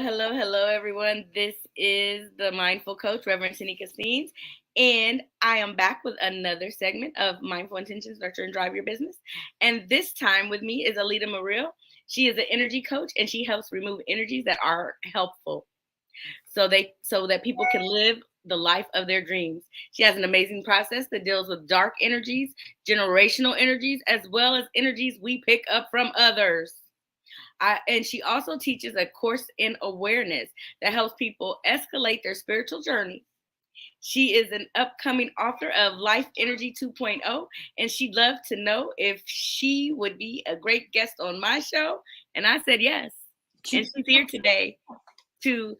Hello, everyone. This is the Mindful Coach, Reverend Tanika Steens, and I am back with another segment of Mindful Intentions, Nurture and Drive Your Business. And this time with me is Alida Morrill. She is an energy coach, and she helps remove energies that are helpful, so that people can live the life of their dreams. She has an amazing process that deals with dark energies, generational energies, as well as energies we pick up from others. And she also teaches a course in awareness that helps people escalate their spiritual journey. She is an upcoming author of Life Energy 2.0, and she'd love to know if she would be a great guest on my show. And I said yes. And she's here today to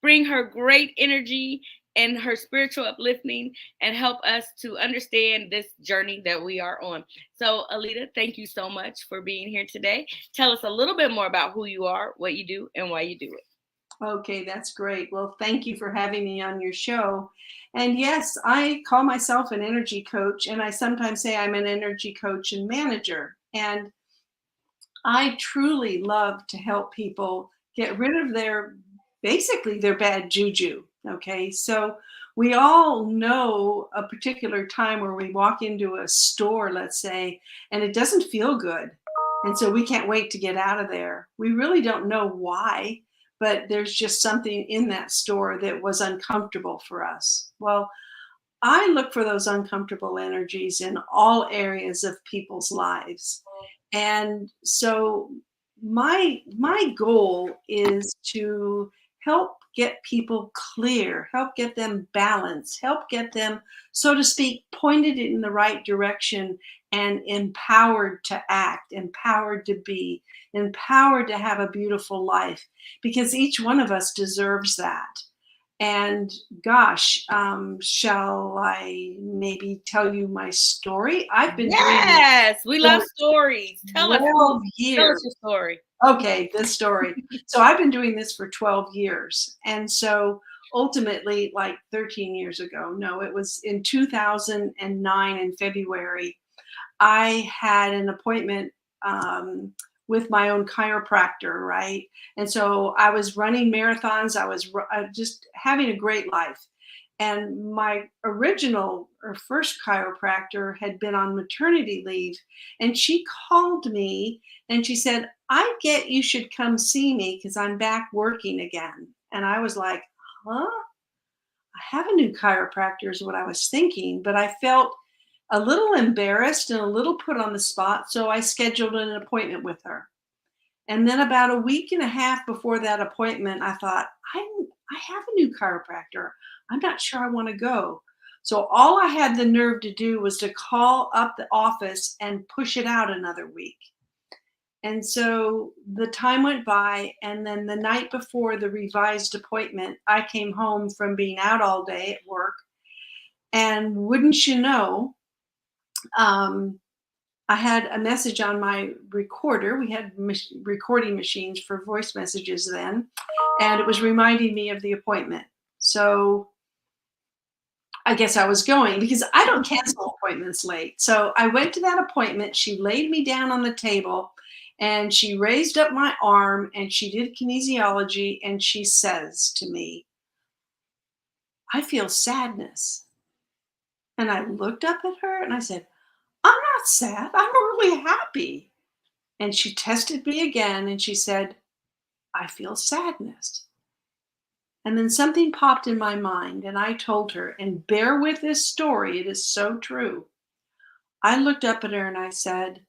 bring her great energy and her spiritual uplifting and help us to understand this journey that we are on. So, Alida, thank you so much for being here today. Tell us a little bit more about who you are, what you do, and why you do it. Okay, that's great. Well, thank you for having me on your show. And yes, I call myself an energy coach, and I sometimes say I'm an energy coach and manager. And I truly love to help people get rid of basically their bad juju. Okay, so we all know a particular time where we walk into a store, let's say, and it doesn't feel good. And so we can't wait to get out of there. We really don't know why, but there's just something in that store that was uncomfortable for us. Well, I look for those uncomfortable energies in all areas of people's lives. And so my goal is to help get people clear, help get them balanced, help get them, so to speak, pointed in the right direction and empowered to act, empowered to be, empowered to have a beautiful life, because each one of us deserves that. And gosh, shall I maybe tell you my story? I've been doing this Yes, we love for stories. Tell us 12 your years. story. Okay, this story. So I've been doing this for 12 years. And so ultimately, like 13 years ago, no, it was in 2009 in February, I had an appointment with my own chiropractor, right? And so I was running marathons. I was just having a great life. And my original or first chiropractor had been on maternity leave. And she called me and she said, I get you should come see me because I'm back working again. And I was like, huh? I have a new chiropractor, is what I was thinking. But I felt a little embarrassed and a little put on the spot. So I scheduled an appointment with her. And then about a week and a half before that appointment, I thought, I have a new chiropractor. I'm not sure I want to go. So all I had the nerve to do was to call up the office and push it out another week. And so the time went by, and then the night before the revised appointment, I came home from being out all day at work. And wouldn't you know, um, I had a message on my recorder. We had recording machines for voice messages then, and it was reminding me of the appointment. So I guess I was going because I don't cancel appointments late. So I went to that appointment. She laid me down on the table and she raised up my arm and she did kinesiology and she says to me, I feel sadness. And I looked up at her and I said, I'm not sad. I'm really happy. And she tested me again and she said, I feel sadness. And then something popped in my mind and I told her, and bear with this story, it is so true. I looked up at her and I said,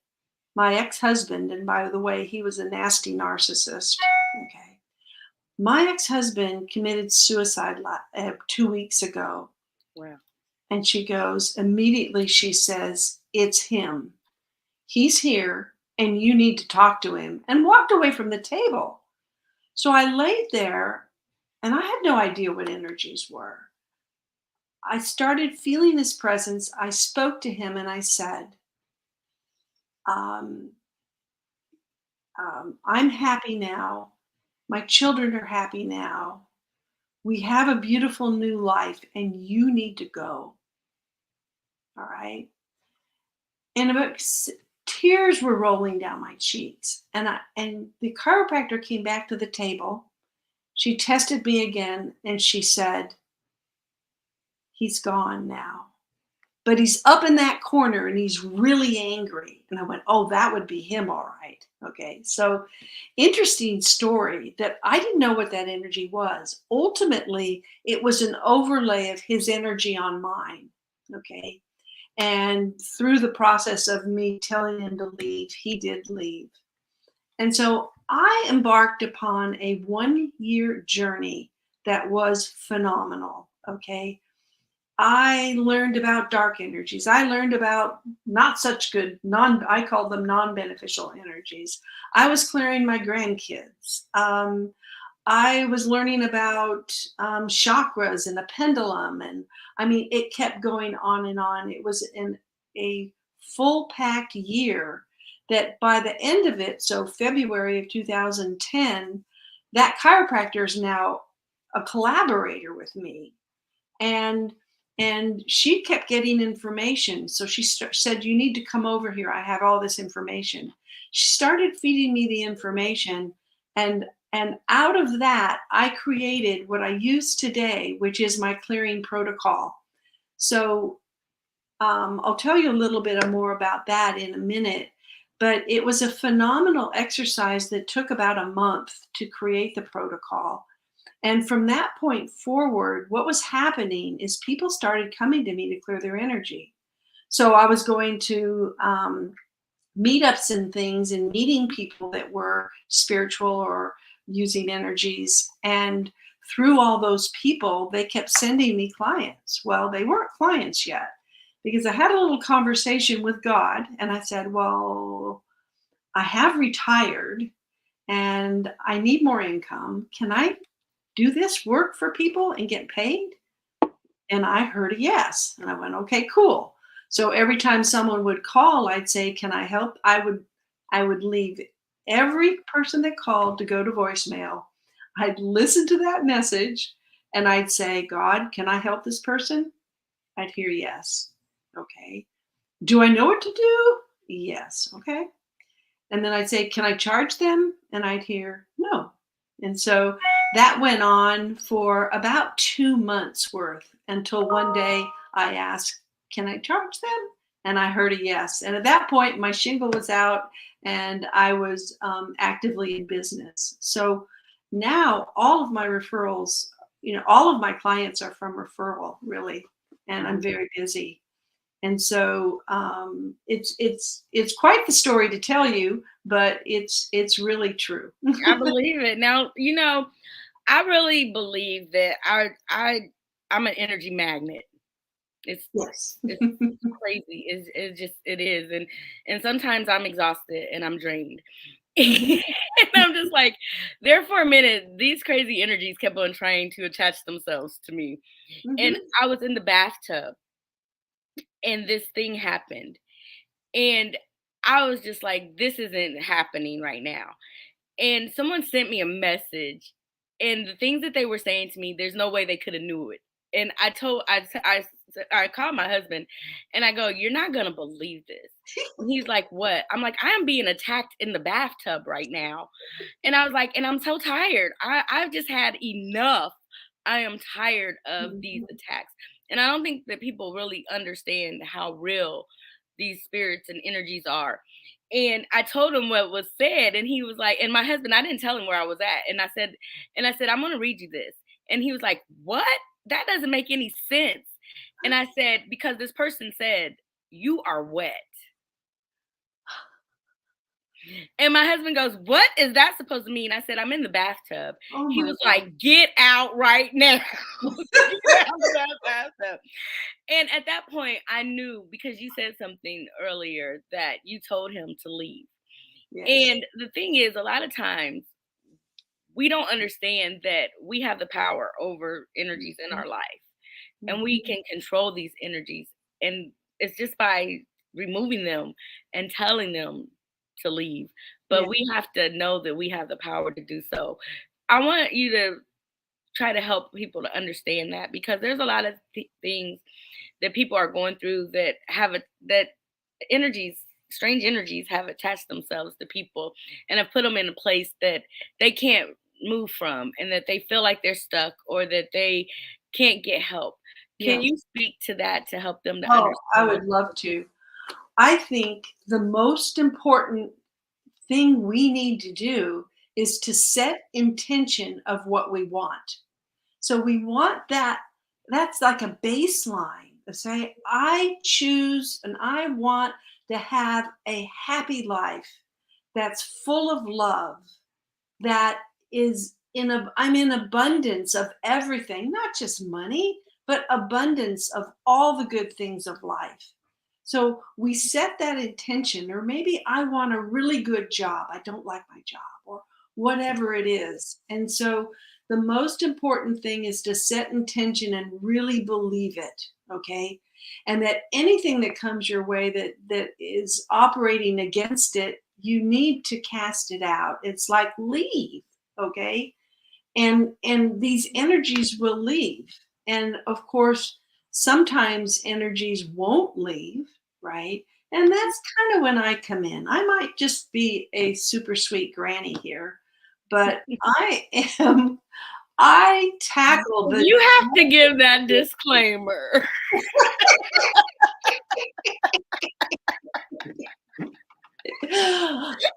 my ex-husband, and by the way, he was a nasty narcissist. Okay. My ex-husband committed suicide 2 weeks ago. Wow. And she goes, immediately she says, it's him. He's here and you need to talk to him, and walked away from the table. So I laid there and I had no idea what energies were. I started feeling his presence. I spoke to him and I said, um, I'm happy now. My children are happy now. We have a beautiful new life and you need to go. All right. And about tears were rolling down my cheeks. And the chiropractor came back to the table She tested me again and she said, he's gone now. But he's up in that corner and he's really angry. And I went, oh, that would be him, all right. Okay. So interesting story that I didn't know what that energy was. Ultimately, it was an overlay of his energy on mine. Okay. And through the process of me telling him to leave, he did leave. And so I embarked upon a 1-year journey that was phenomenal. Okay. I learned about dark energies. I learned about not such good, I call them non-beneficial energies. I was clearing my grandkids. I was learning about chakras and a pendulum. And I mean, it kept going on and on. It was in a full packed year that by the end of it, so February of 2010, that chiropractor is now a collaborator with me. And she kept getting information. So she said, you need to come over here. I have all this information. She started feeding me the information. And out of that, I created what I use today, which is my clearing protocol. So I'll tell you a little bit more about that in a minute. But it was a phenomenal exercise that took about a month to create the protocol. And from that point forward, what was happening is people started coming to me to clear their energy. So I was going to meetups and things and meeting people that were spiritual or using energies. And through all those people, they kept sending me clients. Well, they weren't clients yet because I had a little conversation with God and I said, well, I have retired and I need more income. Can I do this work for people and get paid? And I heard a yes. And I went, okay, cool. So every time someone would call, I'd say, can I help? I would leave every person that called to go to voicemail. I'd listen to that message and I'd say, God, can I help this person? I'd hear yes. Okay. Do I know what to do? Yes. Okay. And then I'd say, can I charge them? And I'd hear no. And so that went on for about 2 months worth until one day I asked, can I charge them? And I heard a yes. And at that point, my shingle was out and I was actively in business. So now all of my referrals, all of my clients are from referral, really. And I'm very busy. And so it's quite the story to tell you, but it's really true. I believe it. Now, I really believe that I'm an energy magnet. It's Yes. it's crazy. It is. And sometimes I'm exhausted and I'm drained. And I'm just like, there for a minute, these crazy energies kept on trying to attach themselves to me. And I was in the bathtub and this thing happened. And I was just like, this isn't happening right now. And someone sent me a message, and the things that they were saying to me, there's no way they could have knew it. And I called my husband, and I go, "You're not gonna believe this." And he's like, "What?" I'm like, "I am being attacked in the bathtub right now," and I was like, "And I'm so tired. I've just had enough. I am tired of these attacks." And I don't think that people really understand how real these spirits and energies are. And I told him what was said, and he was like, and my husband, I didn't tell him where I was at. And I said, I'm gonna read you this. And he was like, what? That doesn't make any sense. And I said, because this person said, you are wet. And my husband goes, what is that supposed to mean? I said, I'm in the bathtub. Oh He my was God. like, get out right now. Get out of that bathtub. And at that point, I knew, because you said something earlier, that you told him to leave. Yes. And the thing is, a lot of times we don't understand that we have the power over energies in our life, and we can control these energies. And it's just by removing them and telling them to leave. But Yeah. we have to know that we have the power to do so. I want you to try to help people to understand that, because there's a lot of things that people are going through that that energies, strange energies, have attached themselves to people and have put them in a place that they can't move from, and that they feel like they're stuck or that they can't get help. Can Yes. you speak to that to help them to Oh, I understand? would love to. I think the most important thing we need to do is to set intention of what we want. So we want that, that's like a baseline to say, I choose and I want to have a happy life that's full of love, that is I'm in abundance of everything, not just money, but abundance of all the good things of life. So we set that intention, or maybe I want a really good job. I don't like my job, or whatever it is. And so the most important thing is to set intention and really believe it. Okay. And that anything that comes your way that is operating against it, you need to cast it out. It's like leave. Okay. And these energies will leave. And of course, sometimes energies won't leave, right? And that's kind of when I come in. I might just be a super sweet granny here, but I tackle the You have to give that disclaimer.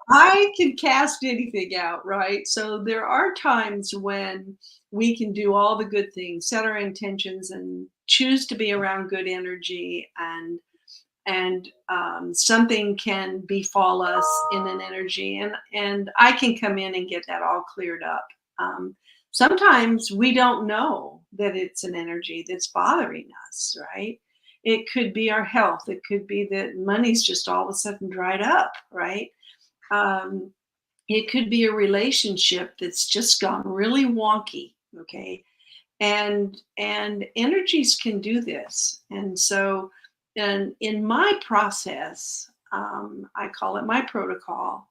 I can cast anything out, right? So there are times when we can do all the good things, set our intentions, and choose to be around good energy, and something can befall us in an energy, and I can come in and get that all cleared up. Um, Sometimes we don't know that it's an energy that's bothering us, right? It could be our health. It could be that money's just all of a sudden dried up, right? Um, it could be a relationship that's just gone really wonky, okay? And energies can do this. And so, and in my process, I call it my protocol.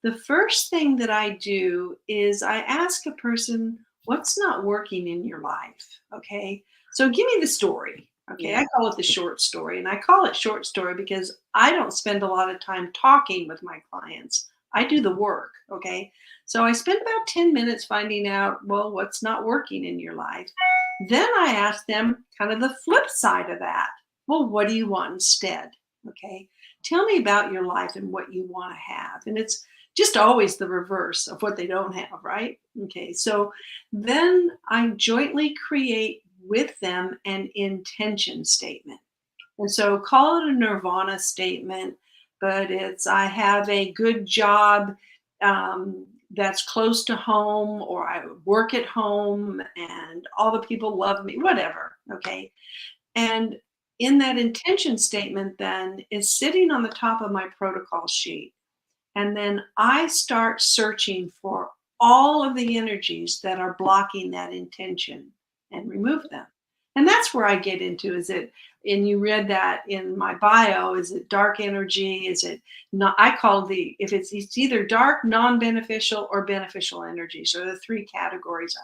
The first thing that I do is I ask a person, what's not working in your life? Okay. So give me the story. Okay. Yeah. I call it the short story. And I call it short story because I don't spend a lot of time talking with my clients. I do the work. Okay. So I spend about 10 minutes finding out, well, what's not working in your life. Then I ask them kind of the flip side of that. Well, what do you want instead? Okay. Tell me about your life and what you want to have. And it's just always the reverse of what they don't have, right? Okay. So then I jointly create with them an intention statement. And so call it a nirvana statement, but it's I have a good job that's close to home, or I work at home and all the people love me, whatever. Okay. And in that intention statement, then is sitting on the top of my protocol sheet. And then I start searching for all of the energies that are blocking that intention and remove them. And that's where I get into, is it, and you read that in my bio, is it dark energy? Is it not? I call if it's either dark, non-beneficial, or beneficial energies are the three categories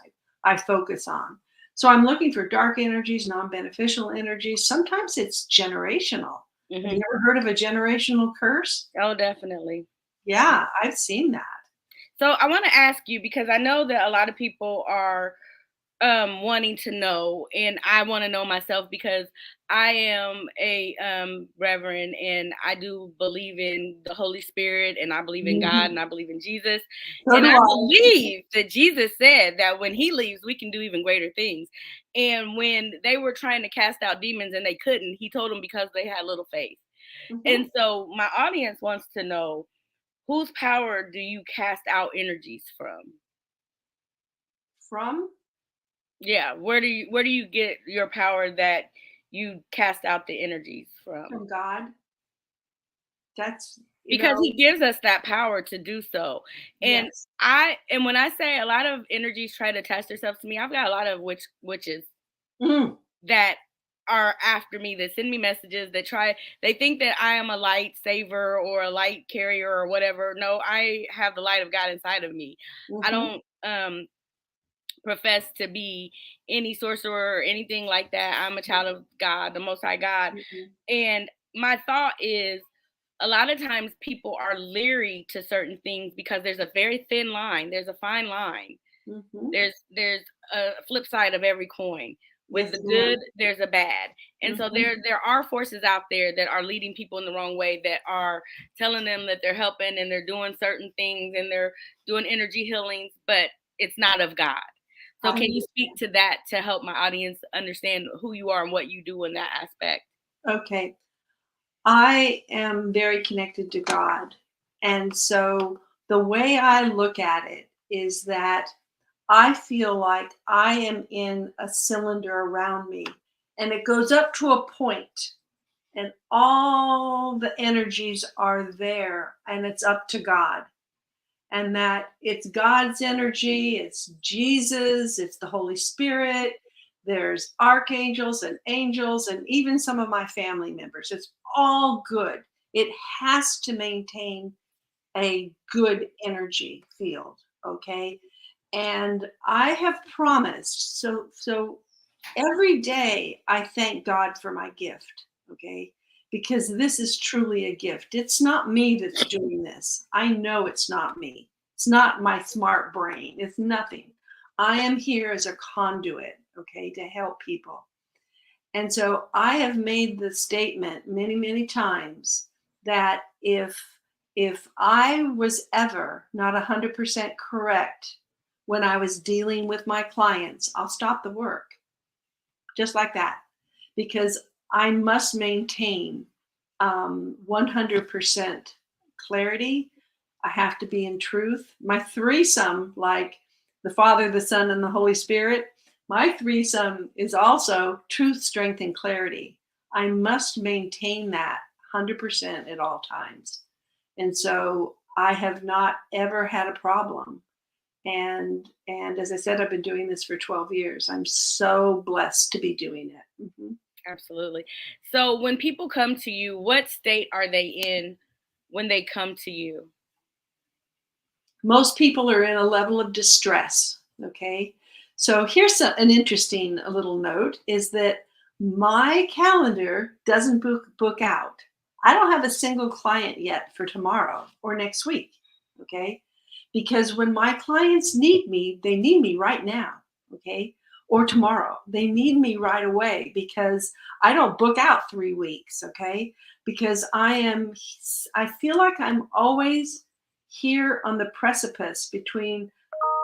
I focus on. So I'm looking for dark energies, non-beneficial energies. Sometimes it's generational. Have Hmm. you ever heard of a generational curse? Oh, definitely. Yeah, I've seen that. So I want to ask you, because I know that a lot of people are wanting to know, and I want to know myself, because I am a reverend, and I do believe in the Holy Spirit, and I believe in God, Mhm. and I believe in Jesus, So and do I I. believe that Jesus said that when he leaves we can do even greater things. And when they were trying to cast out demons and they couldn't, he told them because they had little faith. Mhm. And so my audience wants to know, whose power do you cast out energies from? From Yeah, where do you get your power that you cast out the energies from? from God. That's, Because he gives us that power to do so. And yes. when I say a lot of energies try to attach themselves to me, I've got a lot of witches Mm. that are after me, that send me messages, that they think that I am a lightsaver or a light carrier or whatever. No, I have the light of God inside of me. I Mhm. don't profess to be any sorcerer or anything like that. I'm a child of God, the Most High God. Mhm. And my thought is, a lot of times people are leery to certain things because there's a very thin line, there's a fine line Mhm. There's a flip side of every coin. With Yes, the good, ma'am. there's a bad. And so Mhm. there are forces out there that are leading people in the wrong way, that are telling them that they're helping and they're doing certain things and they're doing energy healings, but it's not of God. So I can you speak understand. to that to help my audience understand who you are and what you do in that aspect? Okay. I am very connected to God. And so the way I look at it is that I feel like I am in a cylinder around me, and it goes up to a point, and all the energies are there, and it's up to God. And that it's God's energy, it's Jesus, it's the Holy Spirit. There's archangels and angels, and even some of my family members. It's all good. It has to maintain a good energy field, okay? And I have promised, so every day I thank God for my gift, okay? Because this is truly a gift. It's not me that's doing this. I know it's not me. It's not my smart brain. It's nothing. I am here as a conduit, okay, to help people. And so I have made the statement many, many times that if I was ever not 100% correct when I was dealing with my clients, I'll stop the work just like that, because I must maintain 100% clarity. I have to be in truth. My threesome, like the Father, the Son, and the Holy Spirit, my threesome is also truth, strength, and clarity. I must maintain that 100% at all times. And so I have not ever had a problem. And as I said, I've been doing this for 12 years. I'm so blessed to be doing it. Absolutely. So when people come to you, what state are they in when they come to you? Most people are in a level of distress. Okay. So here's an interesting little note is that my calendar doesn't book out. I don't have a single client yet for tomorrow or next week. Okay. Because when my clients need me, they need me right now. Okay. Or tomorrow. They need me right away because I don't book out 3 weeks. Okay. Because I feel like I'm always here on the precipice between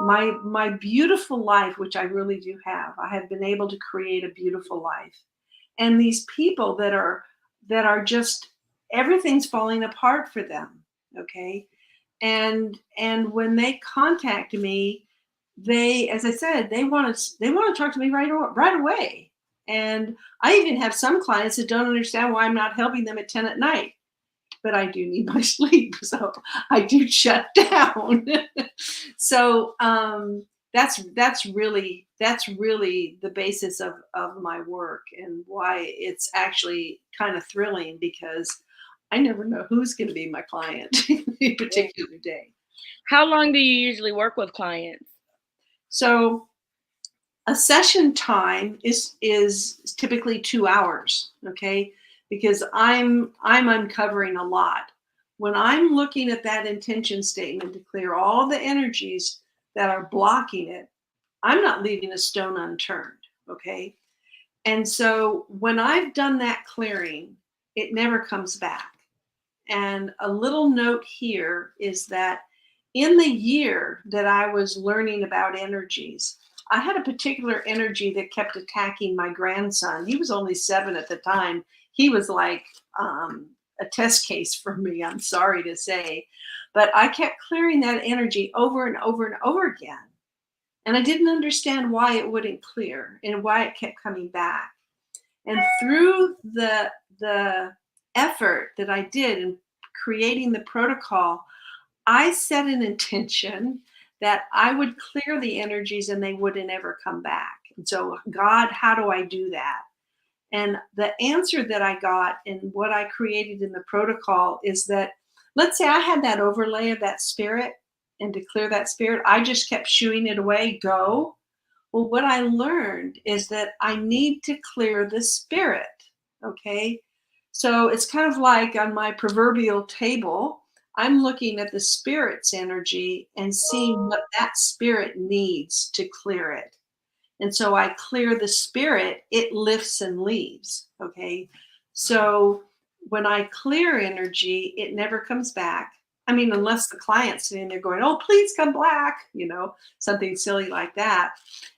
my beautiful life, which I really do have. I have been able to create a beautiful life, and these people that are just everything's falling apart for them. Okay. And when they contact me, they, as I said, they want to talk to me right away. And I even have some clients that don't understand why I'm not helping them at 10 at night, but I do need my sleep, so I do shut down. So that's really the basis of my work, and why it's actually kind of thrilling, because I never know who's going to be my client a particular day. How long do you usually work with clients? So a session time is typically 2 hours, okay, because I'm uncovering a lot when I'm looking at that intention statement to clear all the energies that are blocking it. I'm not leaving a stone unturned, okay. And so when I've done that clearing, it never comes back. And a little note here is that in the year that I was learning about energies, I had a particular energy that kept attacking my grandson. He was only 7 at the time. He was like a test case for me, I'm sorry to say. But I kept clearing that energy over and over and over again. And I didn't understand why it wouldn't clear and why it kept coming back. And through the effort that I did in creating the protocol, I set an intention that I would clear the energies and they wouldn't ever come back. And so, God, how do I do that? And the answer that I got and what I created in the protocol is that, let's say I had that overlay of that spirit, and to clear that spirit, I just kept shooing it away, go. Well, what I learned is that I need to clear the spirit. Okay. So it's kind of like on my proverbial table, I'm looking at the spirit's energy and seeing what that spirit needs to clear it. And so I clear the spirit, it lifts and leaves. Okay. So when I clear energy, it never comes back. I mean, unless the client's sitting there going, oh, please come back, something silly like that.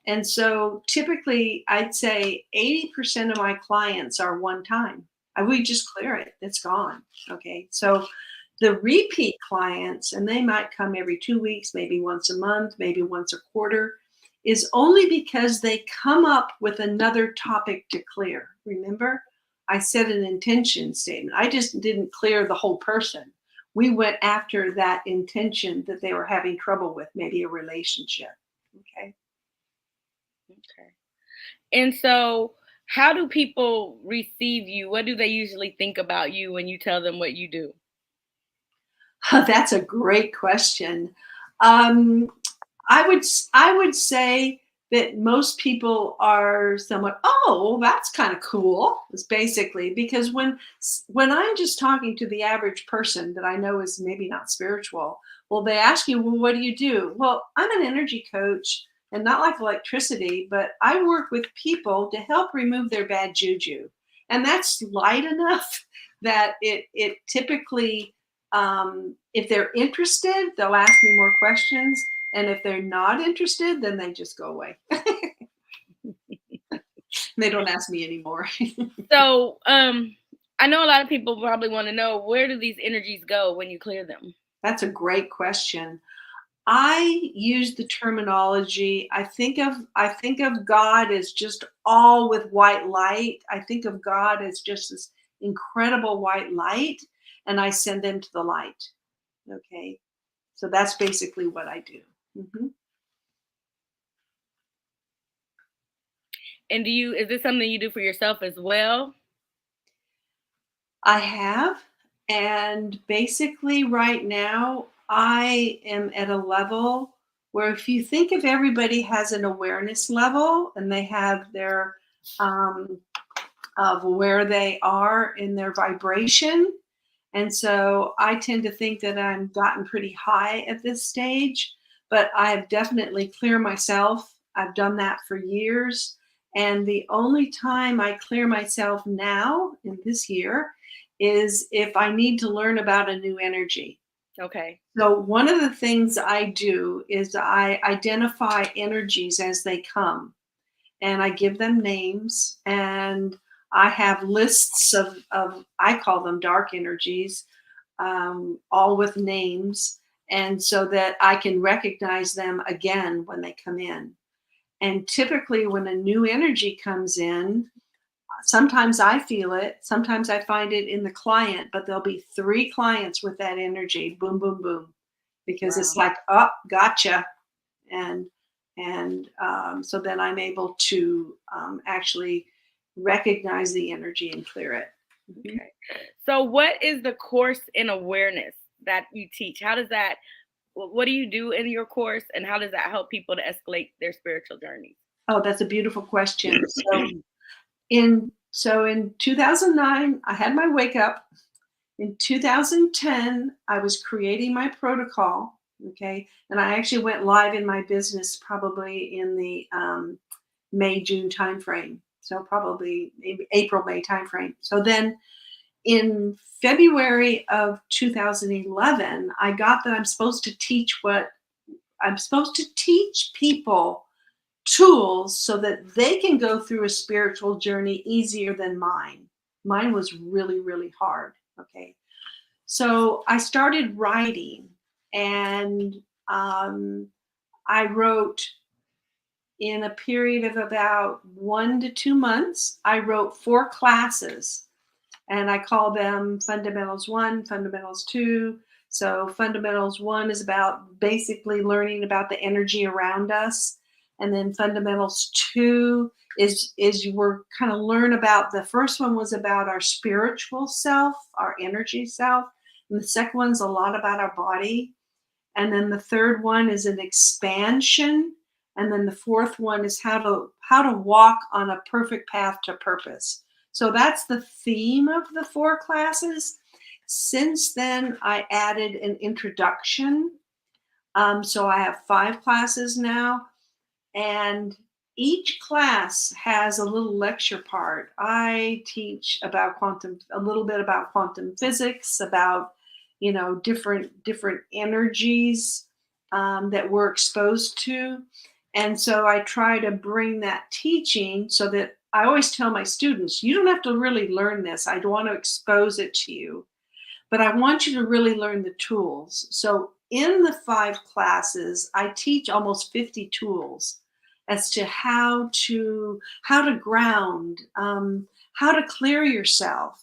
And so typically I'd say 80% of my clients are one time. We just clear it, it's gone. Okay. So the repeat clients, and they might come every 2 weeks, maybe once a month, maybe once a quarter, is only because they come up with another topic to clear. Remember, I said an intention statement. I just didn't clear the whole person. We went after that intention that they were having trouble with, maybe a relationship. Okay. Okay. And so, how do people receive you? What do they usually think about you when you tell them what you do? That's a great question. Um, I would say that most people are somewhat, oh, well, that's kind of cool. It's basically because when I'm just talking to the average person that I know is maybe not spiritual, well, they ask you, well, what do you do? Well, I'm an energy coach, and not like electricity, but I work with people to help remove their bad juju, and that's light enough that it typically, if they're interested, they'll ask me more questions, and if they're not interested, then they just go away. They don't ask me anymore. So, I know a lot of people probably want to know, where do these energies go when you clear them? That's a great question. I use the terminology. I think of God as just all with white light. I think of God as just this incredible white light, and I send them to the light. Okay, so that's basically what I do. Mhm. And is this something you do for yourself as well? I have. And basically, right now, I am at a level where if you think of everybody has an awareness level and they have their, um, of where they are in their vibration. And so I tend to think that I'm gotten pretty high at this stage, but I have definitely cleared myself. I've done that for years. And the only time I clear myself now in this year is if I need to learn about a new energy. Okay. So, one of the things I do is I identify energies as they come, and I give them names, and I have lists of I call them dark energies, all with names, and so that I can recognize them again when they come in. And typically, when a new energy comes in, sometimes I feel it, sometimes I find it in the client, but there'll be three clients with that energy, boom, boom, boom, because it's Wow. like, oh, gotcha, and so then I'm able to actually recognize the energy and clear it. Mhm. Okay. So, what is the course in awareness that you teach? What do you do in your course, and how does that help people to escalate their spiritual journeys? Oh, that's a beautiful question. In 2009, I had my wake up. In 2010, I was creating my protocol. Okay, and I actually went live in my business probably in the May June timeframe. So probably maybe April May timeframe. So then in February of 2011, I got that I'm supposed to teach people tools so that they can go through a spiritual journey easier than mine. Mine was really, really hard. Okay. So I started writing, and um, I wrote in a period of about 1 to 2 months. I wrote 4 classes, and I call them Fundamentals 1, Fundamentals 2. So Fundamentals 1 is about basically learning about the energy around us, and then Fundamentals 2 is we're kind of learn about, the first one was about our spiritual self, our energy self, and the second one's a lot about our body, and then the third one is an expansion, and then the fourth one is how to walk on a perfect path to purpose. So that's the theme of the 4 classes. Since then, I added an introduction. So I have 5 classes now, and each class has a little lecture part. I teach about a little bit about quantum physics, about different energies that we're exposed to, and so I try to bring that teaching so that I always tell my students, you don't have to really learn this. I don't want to expose it to you, but I want you to really learn the tools. So in the 5 classes, I teach almost 50 tools as to how to ground, how to clear yourself,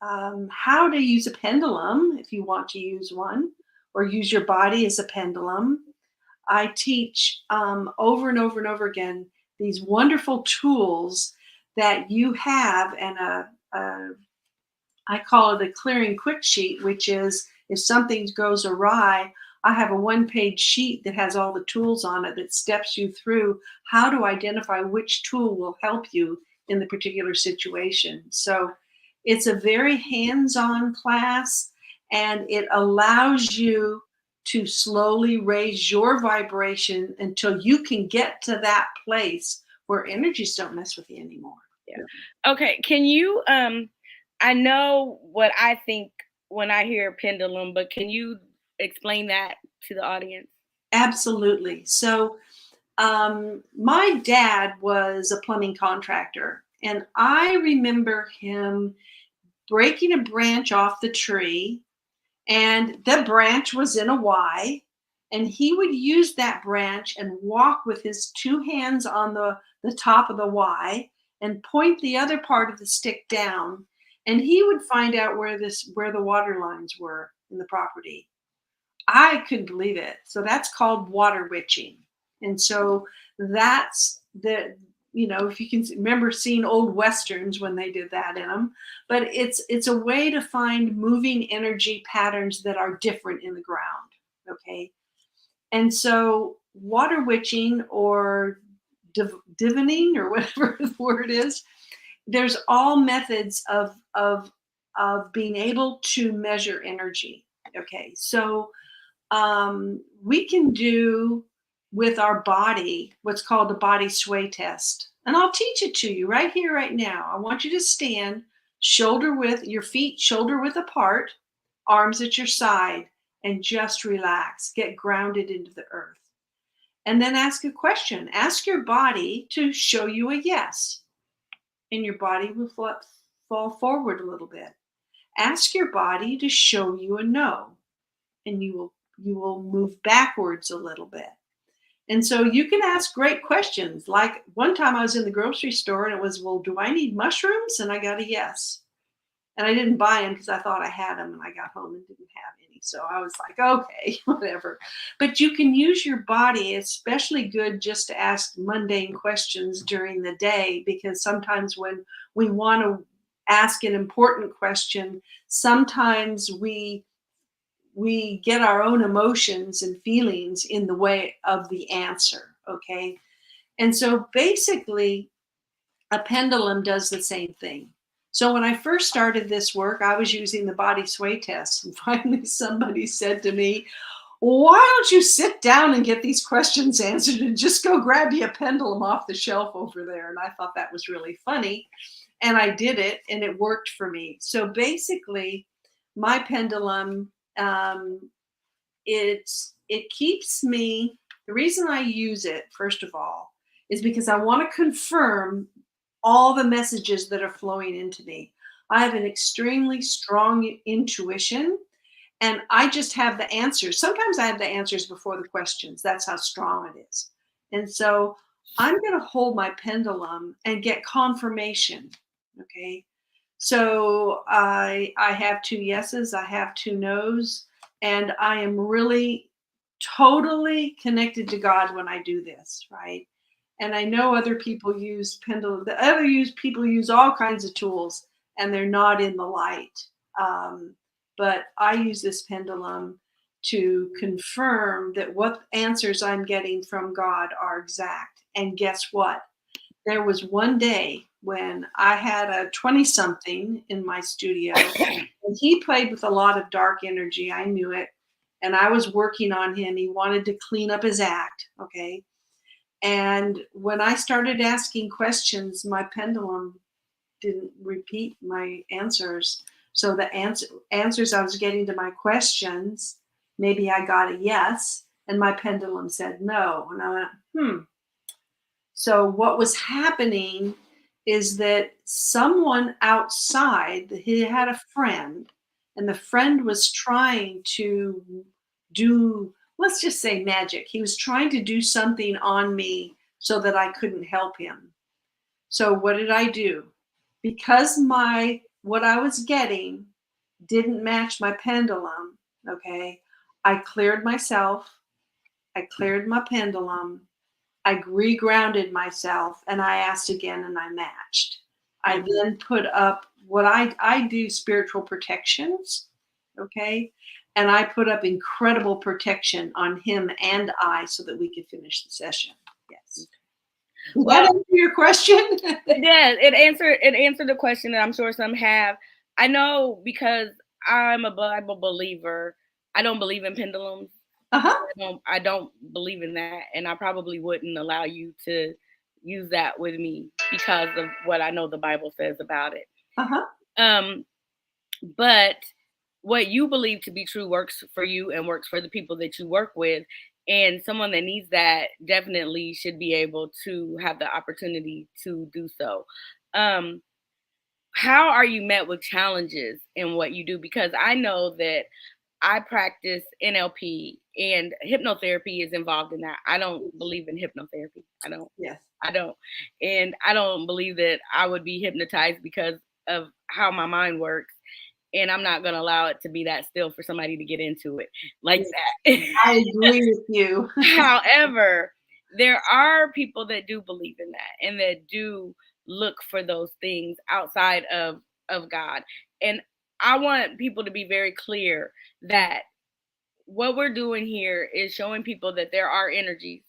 how to use a pendulum if you want to use one, or use your body as a pendulum. I teach over and over and over again these wonderful tools that you have, and I call it a clearing quick sheet, which is if something goes awry, I have a 1-page sheet that has all the tools on it that steps you through how to identify which tool will help you in the particular situation. So it's a very hands-on class, and it allows you to slowly raise your vibration until you can get to that place where energies don't mess with you anymore. Yeah. Okay. Can you I know what I think when I hear pendulum, but can you explain that to the audience? Absolutely. So my dad was a plumbing contractor, and I remember him breaking a branch off the tree, and the branch was in a Y, and he would use that branch and walk with his 2 hands on the top of the Y and point the other part of the stick down, and he would find out where the water lines were in the property. I couldn't believe it. So that's called water witching. And so that's if you can remember seeing old westerns when they did that in them, but it's a way to find moving energy patterns that are different in the ground. Okay. And so water witching, or divining, or whatever the word is, there's all methods of being able to measure energy. Okay. So we can do with our body what's called a body sway test. And I'll teach it to you right here, right now. I want you to stand your feet shoulder width apart, arms at your side, and just relax. Get grounded into the earth. And then ask a question. Ask your body to show you a yes, and your body will fall forward a little bit. Ask your body to show you a no, and you will move backwards a little bit. And so you can ask great questions. Like one time I was in the grocery store and it was, well, do I need mushrooms? And I got a yes. And I didn't buy them because I thought I had them, and I got home and didn't have any. So I was like, okay, whatever. But you can use your body, especially good just to ask mundane questions during the day, because sometimes when we want to ask an important question, sometimes we get our own emotions and feelings in the way of the answer. Okay. And so basically, a pendulum does the same thing. So when I first started this work, I was using the body sway test. And finally, somebody said to me, why don't you sit down and get these questions answered and just go grab you a pendulum off the shelf over there? And I thought that was really funny. And I did it, and it worked for me. So basically, my pendulum, it keeps me. The reason I use it, first of all, is because I want to confirm all the messages that are flowing into me. I have an extremely strong intuition, and I just have the answers. Sometimes I have the answers before the questions. That's how strong it is. And so I'm going to hold my pendulum and get confirmation. Okay. So I have 2 yeses, I have 2 nos, and I am really totally connected to God when I do this, right? And I know other people use pendulum. People use all kinds of tools, and they're not in the light. But I use this pendulum to confirm that what answers I'm getting from God are exact. And guess what? There was one day when I had a 20-something in my studio, and And he played with a lot of dark energy. I knew it. And I was working on him. He wanted to clean up his act. Okay. And when I started asking questions, my pendulum didn't repeat my answers. So the answers I was getting to my questions, maybe I got a yes, and my pendulum said no. And I went. So what was happening is that someone outside, he had a friend, and the friend was trying to do, let's just say magic. He was trying to do something on me so that I couldn't help him. So what did I do? Because what I was getting didn't match my pendulum, okay? I cleared myself, I cleared my pendulum, I regrounded myself, and I asked again and I matched. I then put up what I do spiritual protections, okay? And I put up incredible protection on him and I so that we could finish the session. Yes. Did that answer your question? Yeah, it answered the question that I'm sure some have. I know because I'm a Bible believer. I don't believe in pendulums. I don't believe in that, and I probably wouldn't allow you to use that with me because of what I know the Bible says about it. But what you believe to be true works for you and works for the people that you work with. And someone that needs that definitely should be able to have the opportunity to do so. How are you met with challenges in what you do? Because I know that I practice NLP and hypnotherapy is involved in that. I don't believe in hypnotherapy. I don't. Yes. I don't. And I don't believe that I would be hypnotized because of how my mind works. And I'm not going to allow it to be that still for somebody to get into it like that. I agree with you. However, there are people that do believe in that and that do look for those things outside of God. And I want people to be very clear that what we're doing here is showing people that there are energies,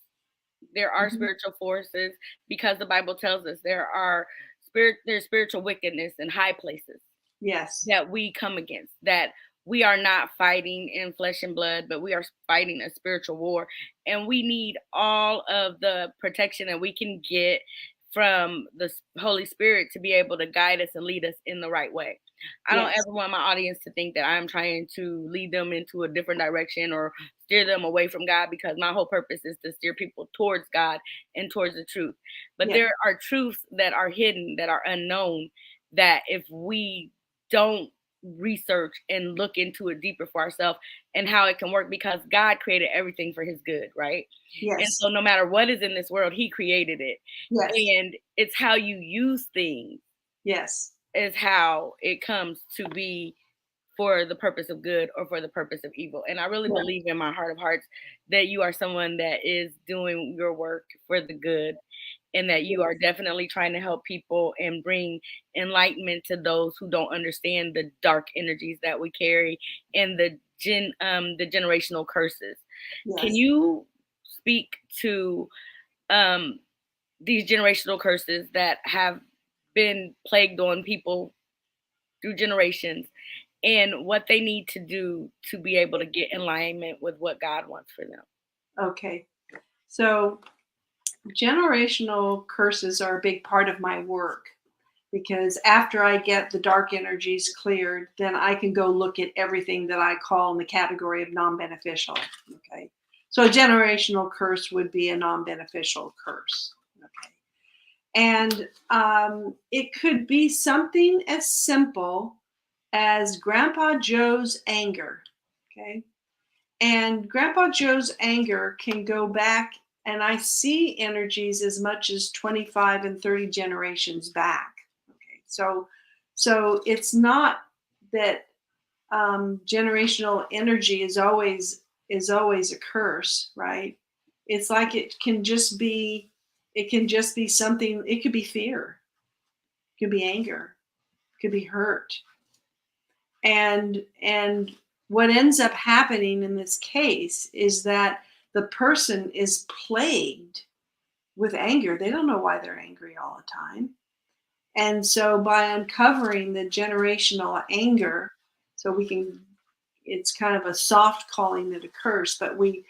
there are spiritual forces, because the Bible tells us there's spiritual wickedness in high places. Yes. That we come against, that we are not fighting in flesh and blood, but we are fighting a spiritual war. And we need all of the protection that we can get from the Holy Spirit to be able to guide us and lead us in the right way. I don't ever want my audience to think that I'm trying to lead them into a different direction or steer them away from God, because my whole purpose is to steer people towards God and towards the truth. But there are truths that are hidden, that are unknown, that if we don't research and look into it deeper for ourselves and how it can work, because God created everything for his good, right? Yes. And so no matter what is in this world, he created it. Yes. And it's how you use things. Yes. Is how it comes to be for the purpose of good or for the purpose of evil. And I really believe in my heart of hearts that you are someone that is doing your work for the good, and that you are definitely trying to help people and bring enlightenment to those who don't understand the dark energies that we carry and the generational curses. Yes. Can you speak to these generational curses that have been plagued on people through generations and what they need to do to be able to get in alignment with what God wants for them? Okay. So generational curses are a big part of my work, because after I get the dark energies cleared, then I can go look at everything that I call in the category of non-beneficial. Okay. So a generational curse would be a non-beneficial curse. Okay. And it could be something as simple as Grandpa Joe's anger. Okay. And Grandpa Joe's anger can go back, and I see energies as much as 25 and 30 generations back. Okay. So it's not that generational energy is always a curse, right? It's like it can just be something. It could be fear, it could be anger, it could be hurt, and what ends up happening in this case is that the person is plagued with anger. They don't know why they're angry all the time. And so by uncovering the generational anger, So it's kind of a soft calling that occurs, but we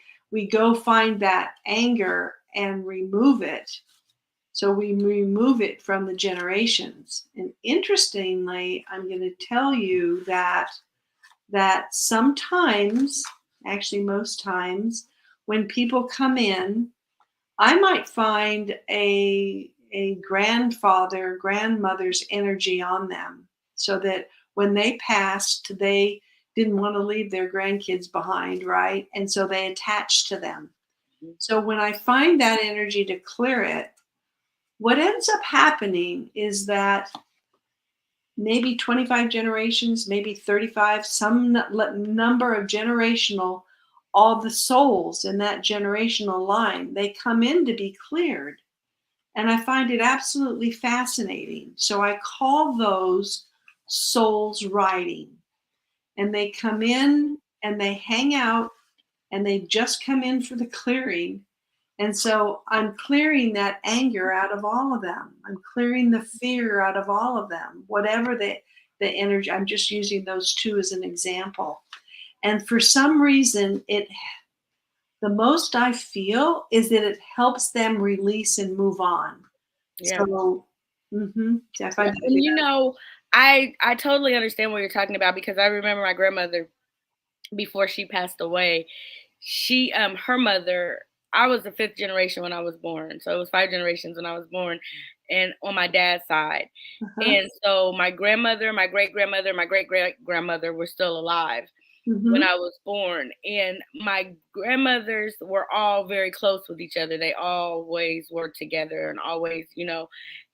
go find that anger and remove it. So we remove it from the generations. And interestingly, I'm going to tell you that sometimes, actually most times, when people come in, I might find a grandmother's energy on them, so that when they passed, they didn't want to leave their grandkids behind, right? And so they attached to them. So when I find that energy to clear it, what ends up happening is that maybe 25 generations, maybe 35, some number of generational, all the souls in that generational line, they come in to be cleared. And I find it absolutely fascinating. So I call those souls riding. And they come in and they hang out and they just come in for the clearing. And so I'm clearing that anger out of all of them. I'm clearing the fear out of all of them, whatever the energy. I'm just using those two as an example. And for some reason, the most I feel is that it helps them release and move on. Yeah. So, I find and you know, I totally understand what you're talking about, because I remember my grandmother, before she passed away, she her mother, I was the fifth generation when I was born, so it was 5 generations when I was born, and on my dad's side. And so my grandmother, my great grandmother, my great great grandmother were still alive when I was born, and my grandmothers were all very close with each other. They always worked together and always, you know.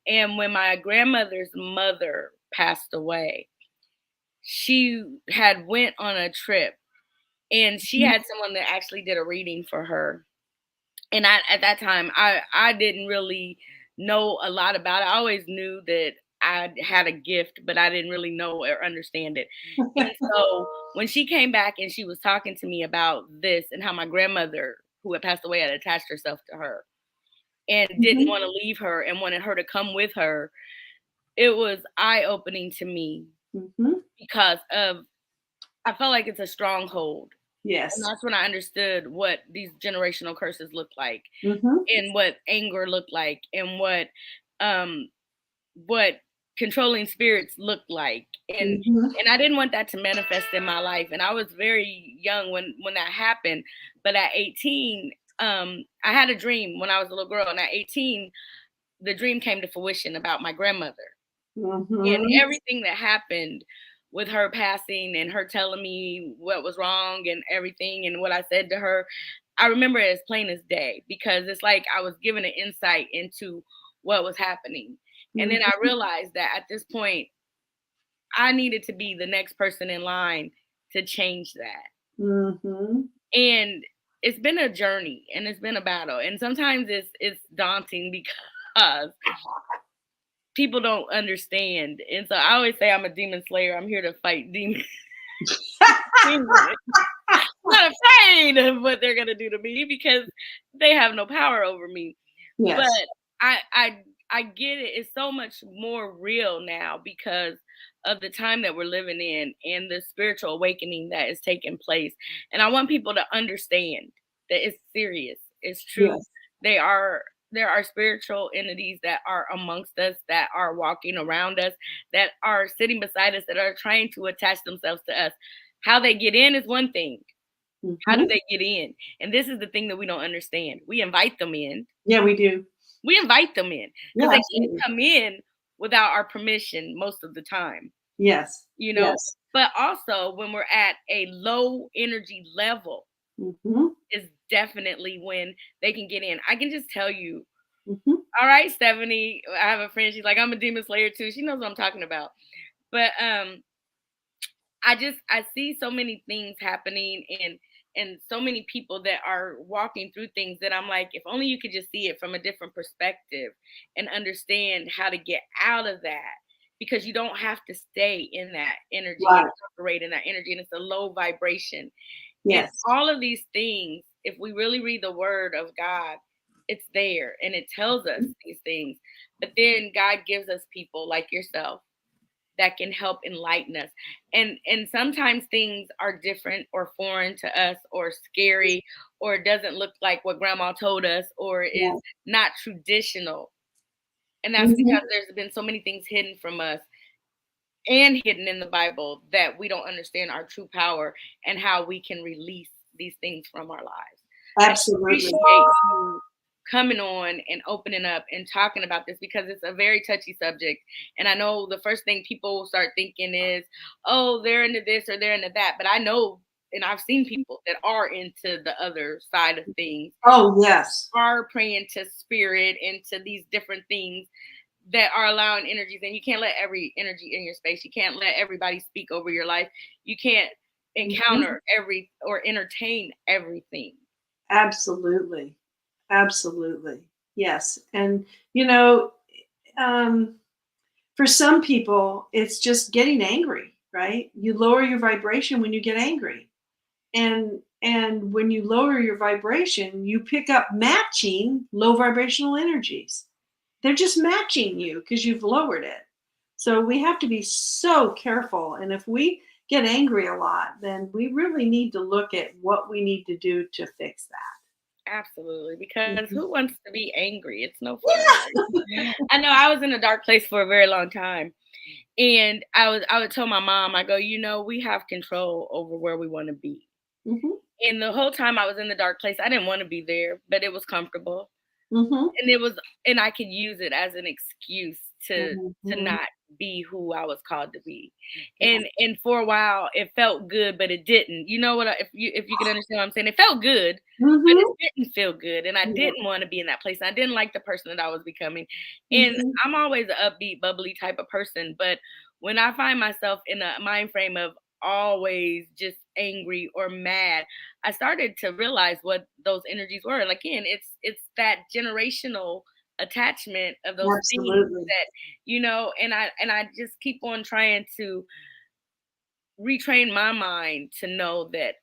And when my grandmother's mother passed away, she had went on a trip, and she had someone that actually did a reading for her. And at that time, I didn't really know a lot about it. I always knew that I had a gift, but I didn't really know or understand it. And so when she came back and she was talking to me about this and how my grandmother, who had passed away, had attached herself to her and didn't want to leave her and wanted her to come with her, it was eye-opening to me, because I felt like it's a stronghold. Yes. And that's when I understood what these generational curses look like, and what anger looked like, and what controlling spirits look like. And I didn't want that to manifest in my life. And I was very young when that happened. But at 18, I had a dream when I was a little girl, and at 18, the dream came to fruition about my grandmother. And everything that happened with her passing and her telling me what was wrong and everything and what I said to her, I remember it as plain as day, because it's like I was given an insight into what was happening. And then I realized that at this point, I needed to be the next person in line to change that. And it's been a journey and it's been a battle. And sometimes it's daunting because people don't understand. And so I always say I'm a demon slayer. I'm here to fight demons. I'm not afraid of what they're gonna do to me, because they have no power over me. Yes. But I get it. It's so much more real now because of the time that we're living in and the spiritual awakening that is taking place. And I want people to understand that it's serious. It's true. Yes. There are spiritual entities that are amongst us, that are walking around us, that are sitting beside us, that are trying to attach themselves to us. How they get in is one thing. How do they get in? And this is the thing that we don't understand. We invite them in. Yeah, we do. We invite them in, because they can't come in without our permission most of the time. Yes. You know, but also when we're at a low energy level, is definitely when they can get in. I can just tell you. All right, Stephanie, I have a friend. She's like, I'm a demon slayer too. She knows what I'm talking about. But I see so many things happening, and so many people that are walking through things that I'm like, if only you could just see it from a different perspective and understand how to get out of that, because you don't have to stay in that energy and operate in that energy, and it's a low vibration. Yes. And all of these things, if we really read the word of God, it's there and it tells us these things. But then God gives us people like yourself that can help enlighten us. And sometimes things are different or foreign to us or scary or doesn't look like what grandma told us or is Yeah. not traditional. And that's because Mhm. there's been so many things hidden from us and hidden in the Bible that we don't understand our true power and how we can release these things from our lives. I Absolutely. appreciate you coming on and opening up and talking about this because it's a very touchy subject. And I know the first thing people start thinking is, oh, they're into this or they're into that. But I know, and I've seen people that are into the other side of things, Oh, yes. are praying to spirit, into these different things that are allowing energies. And you can't let every energy in your space. You can't let everybody speak over your life. You can't Mhm. encounter every or entertain everything. Absolutely. Absolutely. Yes. And, you know, um, for some people, it's just getting angry, right? You lower your vibration when you get angry. And when you lower your vibration, you pick up matching low vibrational energies. They're just matching you because you've lowered it. So we have to be so careful. And if we get angry a lot, then we really need to look at what we need to do to fix that. Absolutely, because Mhm. who wants to be angry? It's no fun. Yeah. I know I was in a dark place for a very long time. And I would tell my mom, I go, we have control over where we want to be. Mhm. And the whole time I was in the dark place, I didn't want to be there, but it was comfortable. Mhm. And it was and I could use it as an excuse to Mhm. not be who I was called to be. Yeah. And for a while it felt good, but it didn't. You know what? If you can understand what I'm saying, it felt good, but it Mhm. didn't feel good, and I Yeah. didn't want to be in that place. I didn't like the person that I was becoming, and Mhm. I'm always an upbeat, bubbly type of person. But when I find myself in a mind frame of always just angry or mad, I started to realize what those energies were. And again, it's that generational attachment of those things Absolutely. that and I just keep on trying to retrain my mind to know that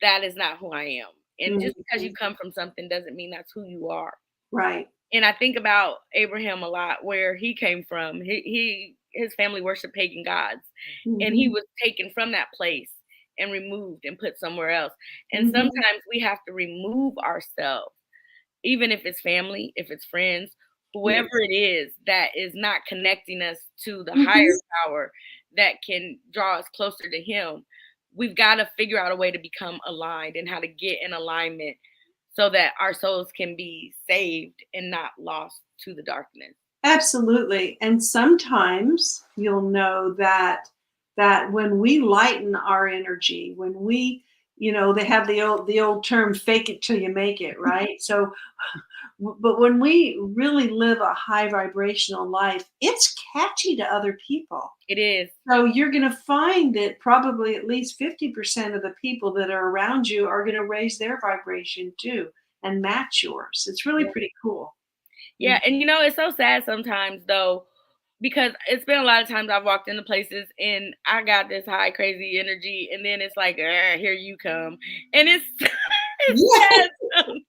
that is not who I am. And just because you Mhm. come from something doesn't mean that's who you are. Right. And I think about Abraham a lot, where he came from. His family worshiped pagan gods, and he Mhm. was taken from that place and removed and put somewhere else. And Mhm. sometimes we have to remove ourselves, even if it's family, if it's friends, whoever Yes. it is that is not connecting us to the higher Mhm. power that can draw us closer to him. We've got to figure out a way to become aligned and how to get in alignment so that our souls can be saved and not lost to the darkness. Absolutely. And sometimes you'll know that when we lighten our energy, when we, they have the old term fake it till you make it, right? So but when we really live a high vibrational life, it's catchy to other people. It is. So you're going to find that probably at least 50% of the people that are around you are going to raise their vibration too and match yours. It's really Yeah. pretty cool. Yeah, and it's so sad sometimes though, because it's been a lot of times I've walked into places and I got this high crazy energy, and then it's like, here you come, and it's it's Yeah. sad sometimes.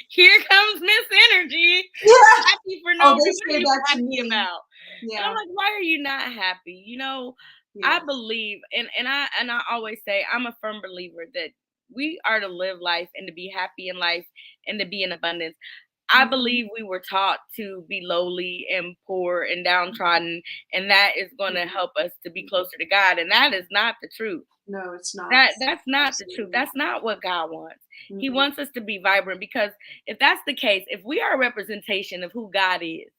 Here comes Miss Energy, Yeah. happy for no Oh, reason. they What are say you that to happy me. about? And I'm Yeah. like, why are you not happy? I Yeah. believe, and I always say, I'm a firm believer that we are to live life and to be happy in life and to be in abundance. I Mhm. believe we were taught to be lowly and poor and downtrodden, and that is going to Mhm. help us to be closer to God. And that is not the truth. No, it's not. That's not the truth. Absolutely. That's not what God wants. He Mhm. wants us to be vibrant, because if that's the case, if we are a representation of who God is,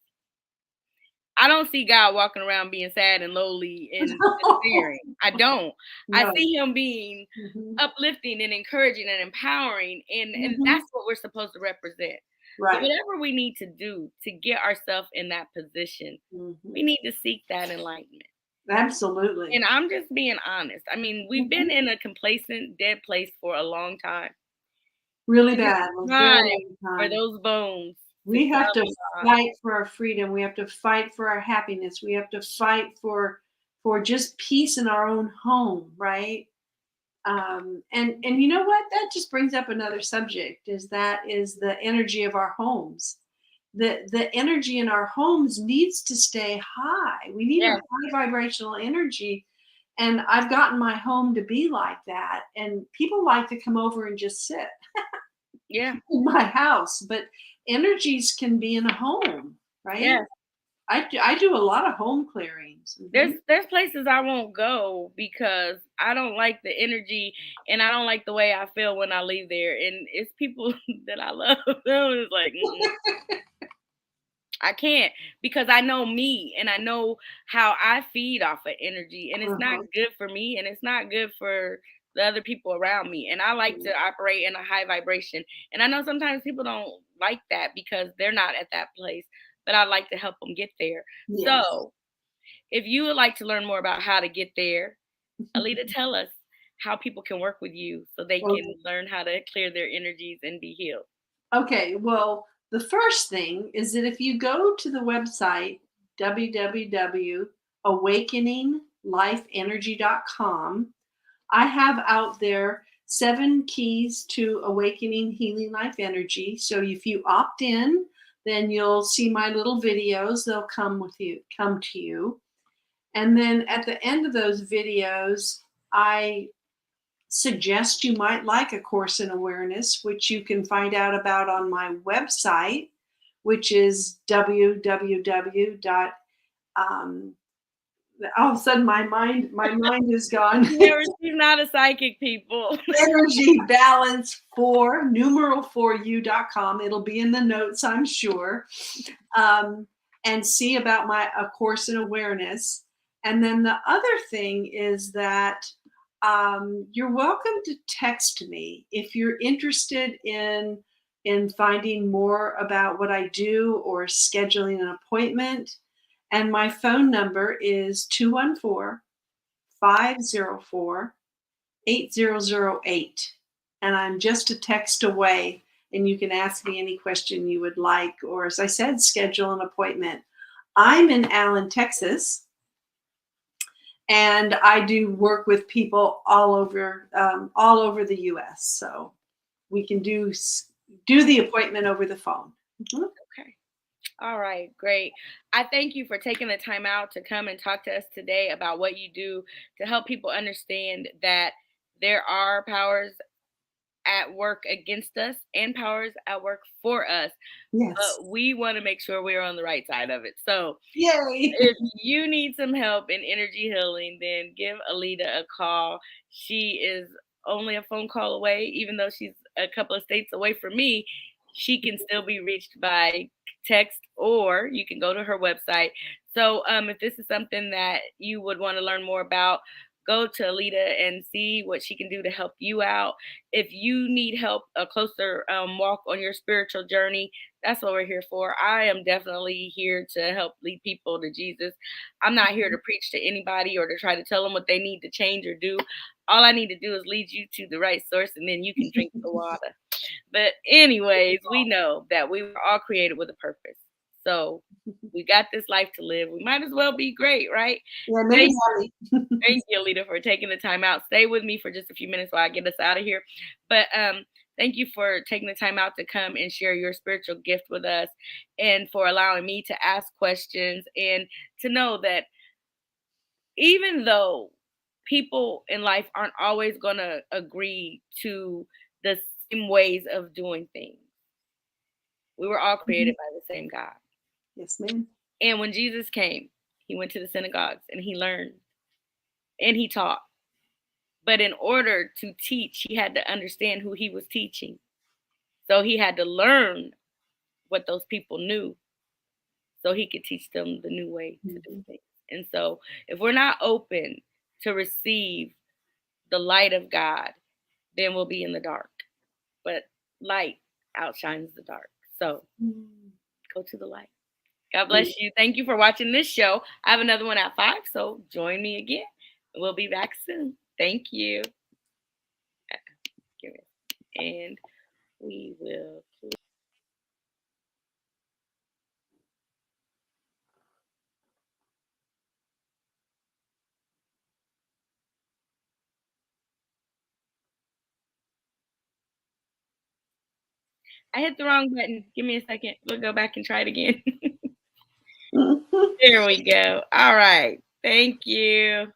I don't see God walking around being sad and lowly and despairing. I don't. I No. see him being Mhm. uplifting and encouraging and empowering, and Mhm. that's what we're supposed to represent. So Right. whatever we need to do to get ourselves in that position, we Mhm. need to seek that enlightenment. Absolutely. And I'm just being honest. I mean, we've been Mhm. in a complacent, dead place for a long time. Really And it's bad. A very time long for time. those bones to We have to come alive. fight for our freedom. We have to fight for our happiness. We have to fight for just peace in our own home, right? And you know what? That just brings up another subject. Is the energy of our homes. the energy in our homes needs to stay high. We need a Yeah. high vibrational energy. And I've gotten my home to be like that. And people like to come over and just sit Yeah. in my house, but energies can be in a home, right? Yeah. I do a lot of home clearings. There's places I won't go because I don't like the energy and I don't like the way I feel when I leave there. And it's people that I love. It's like, I can't, because I know me and I know how I feed off of energy, and it's not Uh-huh. good for me and it's not good for the other people around me. And I like to operate in a high vibration. And I know sometimes people don't like that because they're not at that place, but I like to help them get there. Yes. So if you would like to learn more about how to get there, Alida, tell us how people can work with you so they can Okay. learn how to clear their energies and be healed. Okay, well, the first thing is that if you go to the website www.awakeninglifeenergy.com, I have out there 7 keys to awakening healing life energy. So if you opt in, then you'll see my little videos. They'll come to you. And then at the end of those videos, I suggest you might like a course in awareness, which you can find out about on my website, which is www. Um, all of a sudden, my mind is gone. Never, she's not a psychic, people. Energy balance for numeral for you.com. It'll be in the notes, I'm sure. Um, and see about a course in awareness. And then the other thing is that you're welcome to text me if you're interested in finding more about what I do or scheduling an appointment. And my phone number is 214-504-8008. And I'm just a text away, and you can ask me any question you would like, or as I said, schedule an appointment. I'm in Allen, Texas, and I do work with people all over the U.S. So we can do the appointment over the phone. Mhm. Okay. All right, great. I thank you for taking the time out to come and talk to us today about what you do to help people understand that there are powers at work against us and powers at work for us, Yes. but we want to make sure we're on the right side of it. So Yay. if you need some help in energy healing, then give Alida a call. She is only a phone call away, even though she's a couple of states away from me. She can still be reached by text, or you can go to her website. So, if this is something that you would want to learn more about, go to Alida and see what she can do to help you out. If you need help, a closer walk on your spiritual journey, that's what we're here for. I am definitely here to help lead people to Jesus. I'm not here to preach to anybody or to try to tell them what they need to change or do. All I need to do is lead you to the right source, and then you can drink the water. But anyways, we know that we were all created with a purpose. So we got this life to live. We might as well be great, right? Yeah, maybe Thank Harry. Thank you, Alida, for taking the time out. Stay with me for just a few minutes while I get us out of here. But thank you for taking the time out to come and share your spiritual gift with us, and for allowing me to ask questions, and to know that even though people in life aren't always going to agree to the same ways of doing things, we were all Mhm. created by the same God. Yes, ma'am. And when Jesus came, he went to the synagogues and he learned and he taught. But in order to teach, he had to understand who he was teaching. So he had to learn what those people knew so he could teach them the new way to do Mhm. things. And so if we're not open to receive the light of God, then we'll be in the dark. But light outshines the dark. So Mm. go to the light. God bless you. Thank you for watching this show. I have another one at 5, so join me again. We'll be back soon. Thank you. And we will I hit the wrong button. Give me a second. We'll go back and try it again. There we go. All right. Thank you.